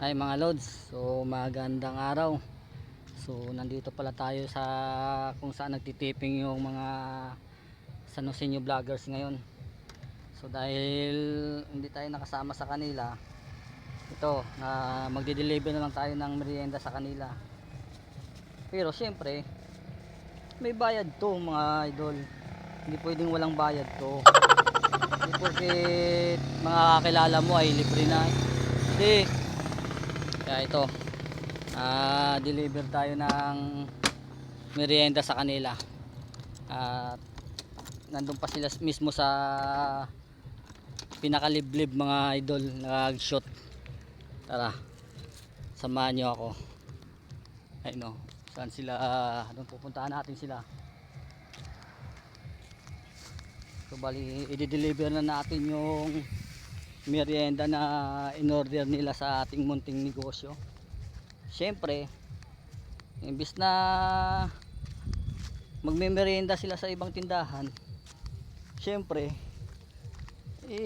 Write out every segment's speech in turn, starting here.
Hi mga lods, so magandang araw. So nandito pala tayo sa kung saan nagtitiping yung mga San Joseño vloggers ngayon. So dahil hindi tayo nakasama sa kanila, ito na magde-deliver na lang tayo ng merienda sa kanila. Pero syempre may bayad to mga idol, hindi pwedeng walang bayad to. Hindi porket mga kakilala mo ay libre na, hindi. Kaya ito, deliver tayo ng merienda sa kanila. At nandun pa sila mismo sa pinakaliblib mga idol, nag-shoot. Tara, samahan nyo ako. Ayun o, saan sila, doon pupuntahan natin sila. So bali, i-deliver na natin yung merienda na in-order nila sa ating munting negosyo. Siyempre, imbis na magme-merienda sila sa ibang tindahan, siyempre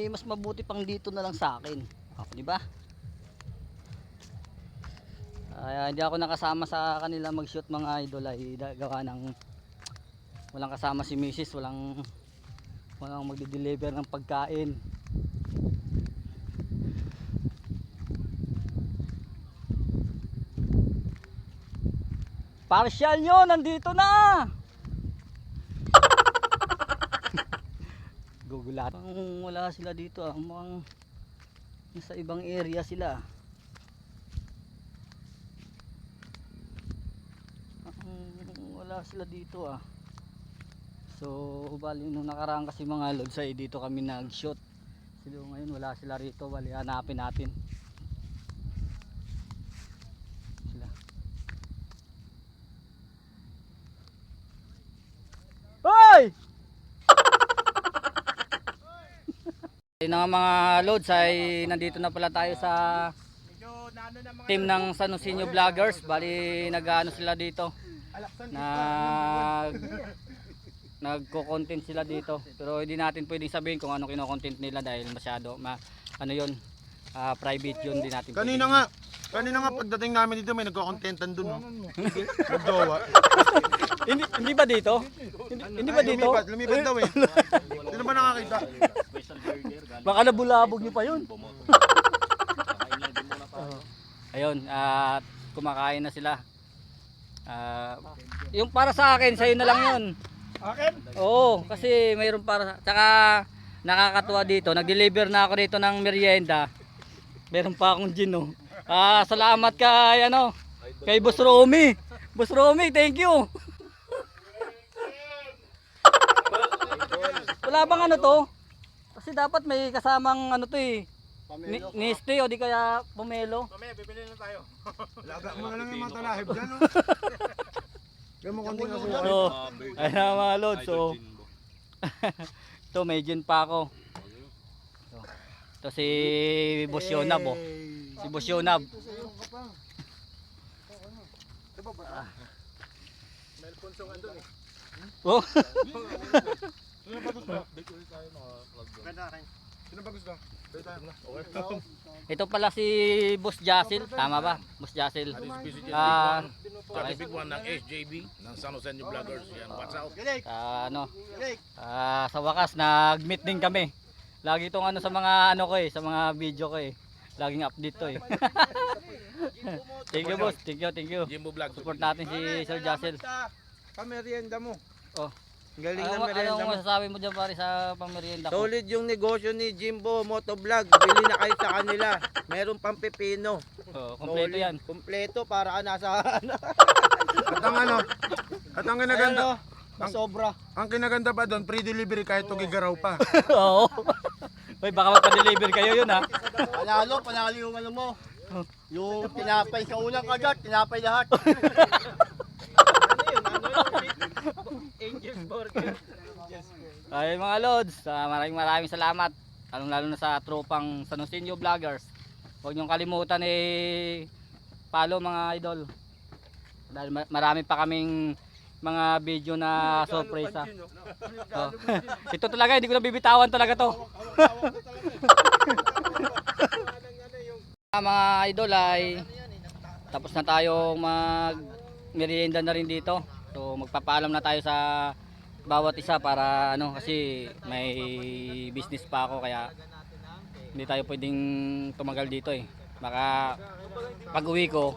mas mabuti pang dito na lang sa akin, di ba? Hindi ako nakasama sa kanila mag-shoot mga idol, ay gawa ng walang kasama si Mrs. walang magde-deliver ng pagkain. Partial nyo, nandito na. Gugulat. Wala sila dito, mukhang nasa ibang area sila. Wala sila dito So bali nung nakaraan kasi mga lods ay dito kami nag-shoot. So ngayon wala sila rito, bali hanapin natin. Hoy! Ayun na mga loads, ay nandito na pala tayo sa team ng San Joseño Vloggers. Bali nag-ano sila dito, nagko-content sila dito, pero hindi natin pwedeng sabihin kung ano kino-content nila dahil masyado ano yun, private yun, hindi natin Kanina nga pagdating namin dito may nagko-contentan dun. Nagjowa. Hindi ba dito? Hindi ba dito? Lumipat daw eh. Hindi naman nakakita. Baka nabulabog nyo pa yun. Ayun, at kumakain na sila. Yung para sa akin, sa'yo na lang yun. Akin? Oo, kasi mayroon para. Tsaka nakakatuwa dito, nag-deliver na ako dito ng merienda. Meron pa akong gin. Salamat kay Boss Romy. Boss Romy, thank you. Wala bang to? Kasi dapat may kasamang to eh. Niste o di kaya pomelo. Mamaya bibili na tayo. Laga mo na lang yung mga talahib dyan. Kaya mo konting ako. So, ayun mga lods. So, ito may gin pa ako. Ito si Boss Yonab Si Boss Yonab. May Alfonsong andun eh. Oh. Sino ba gusto? Sino ba gusto? Ito pala si Boss Jasil, tama ba? Boss Jasil. Sa big one ng SJB ng San Joseño Vloggers. Yan, what's up? Sa wakas nag-meet din kami. Lagi itong sa mga sa mga video ko eh. Laging update to eh. Thank you boss, thank you. Jimbo Vlog. Support natin si Sir Jasil. Pamerienda mo. Oh. Galing na merienda Ano mo. masasabi mo dyan pare sa pamerienda ko? Solid yung negosyo ni Jimbo Motovlog. Bili na kayo sa kanila. Meron pang pepino. Kompleto yan. Kompleto para ka nasa At ang kinaganda, sobra. ang kinaganda pa doon, free delivery kahit tugigaraw pa. Oo. Uy, baka magpa-deliver kayo yun Panalo yung mo. Yung tinapay sa unang kagat, tinapay lahat. Angel's Burger. Ay mga lods, maraming salamat. Lalo na sa tropang San Joseño Vloggers. Huwag niyong kalimutan follow mga idol. Dahil marami pa kaming mga video na sorpresa. Ito talaga, hindi ko na bibitawan talaga to. Mga idol ay tapos na tayong merienda na rin dito. So magpapaalam na tayo sa bawat isa para ano, kasi may business pa ako kaya hindi tayo pwedeng tumagal dito eh. Baka pag uwi ko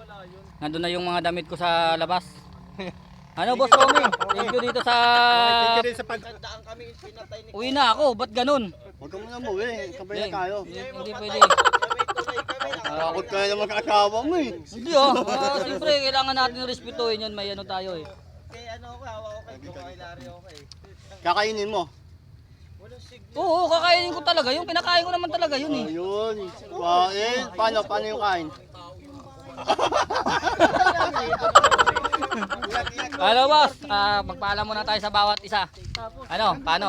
nandun na yung mga damit ko sa labas. Ano boss Romy? Thank you dito sa Thank you din sa pagdaan kami pinatay ni. uwi na ako, ba't ganun? Huwag ka muna umuwi, sabay na tayo. Hindi pwede. Takot ka naman sa asawa mo eh. Hindi siyempre kailangan natin respetuhin yun, may ano tayo eh. Kakainin mo. Oo, kakainin ko talaga, yung kinakain ko naman talaga yun eh. Ayun. Kain. Paano yung kain? Ano boss, magpaalam muna tayo sa bawat isa. Ano, paano?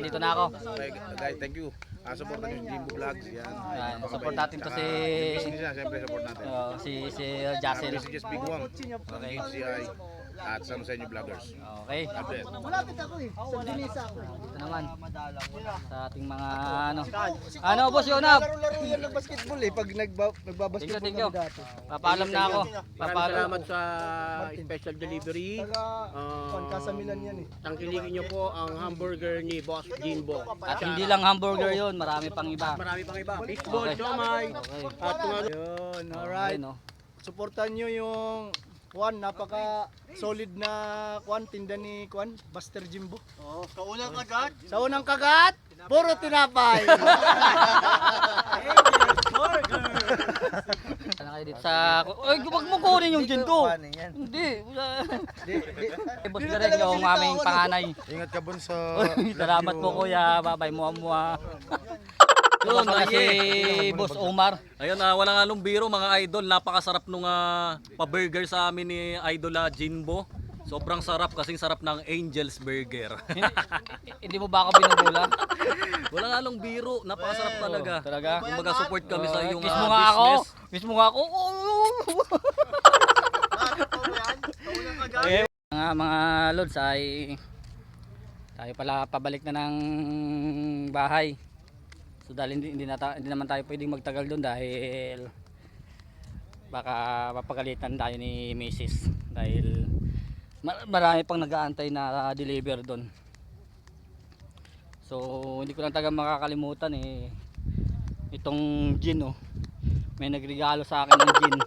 Dito na ako. Okay, guys, thank you. Supportan nyo yung Jimbo Vlogs. Yan. Ayan, support natin to si Siyempre, support natin. si Jassel. Messages Big One ng HCI at San Jose Vloggers. Okay. God bless. Dito naman sa ating mga ano boss Yonab. Laro yan ng basketball eh, pag nagbabasketball Thank you. kami dati. Papaalam na ako. Papaalam. Salamat sa special delivery. Pangkasamilan yan eh. Tangkilikin nyo po ang hamburger ni Boss Jimbo. At hindi lang hamburger yun, marami pang iba. Marami pang iba. Fishball, Okay. siomay. Okay. At kung ano. Yun, Okay, alright. no? Supportan nyo yung Kwan, napaka solid na Kwan, tinda ni Kwan, Buster Jimbo. Oh, sa unang kagat. Sa unang kagat, puro tinapay. Ano kayo dito sa... Ay, wag mo kunin yung gin ko. Hindi. Boss ka rin yung aming panganay. Ingat ka bunso. Salamat po kuya. Babay mo. Yun, si Boss Omar. Ayun, wala nga nung biro mga idol, napakasarap nung pa-burger sa amin ni Idol Jinbo. Sobrang sarap kasing sarap ng Angel's Burger. Hindi mo ba ako binubula? Wala nga nung biro, napakasarap talaga. Talaga? Kumbaga support kami sa iyong Kiss mo nga ako. business. Kiss mo nga ako. Okay. Mga lods ay tayo pala pabalik na ng bahay. So dahil hindi naman tayo pwedeng magtagal doon dahil baka mapagalitan tayo ni Mrs. Dahil marami pang nag-aantay na deliver doon. So hindi ko lang taga makakalimutan eh itong gin oh. May nagregalo sa akin ng gin.